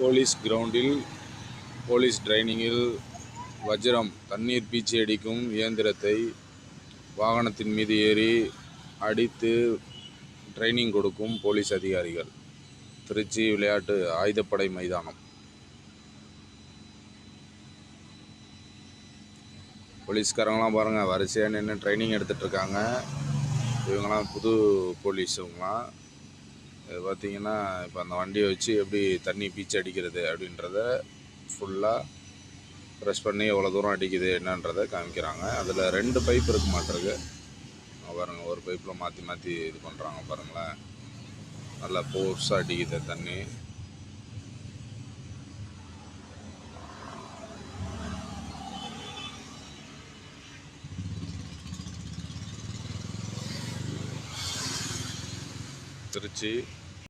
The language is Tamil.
போலீஸ் கிரவுண்டில் போலீஸ் ட்ரைனிங்கில் வஜ்ரம் தண்ணீர் பீச்சி அடிக்கும் இயந்திரத்தை வாகனத்தின் மீது ஏறி அடித்து ட்ரைனிங் கொடுக்கும் போலீஸ் அதிகாரிகள். திருச்சி விளையாட்டு ஆயுதப்படை மைதானம். போலீஸ்காரங்களாம் பாருங்கள், வரிசையாக நின்று ட்ரைனிங் எடுத்துகிட்டு இருக்காங்க. இவங்களாம் புது போலீஸ். இவங்களாம் இது பார்த்திங்கன்னா இப்போ அந்த வண்டியை வச்சு எப்படி தண்ணி பீச்சு அடிக்கிறது அப்படின்றத ஃபுல்லாக ப்ரெஸ் பண்ணி எவ்வளோ தூரம் அடிக்குது என்னன்றதை காமிக்கிறாங்க. அதில் 2 பைப் இருக்க மாட்டிருக்கு பாருங்கள். ஒரு பைப்பில் மாற்றி மாற்றி இது பண்ணுறாங்க பாருங்களேன். நல்லா ஃபோர்ஸாக அடிக்குது தண்ணி. திருச்சி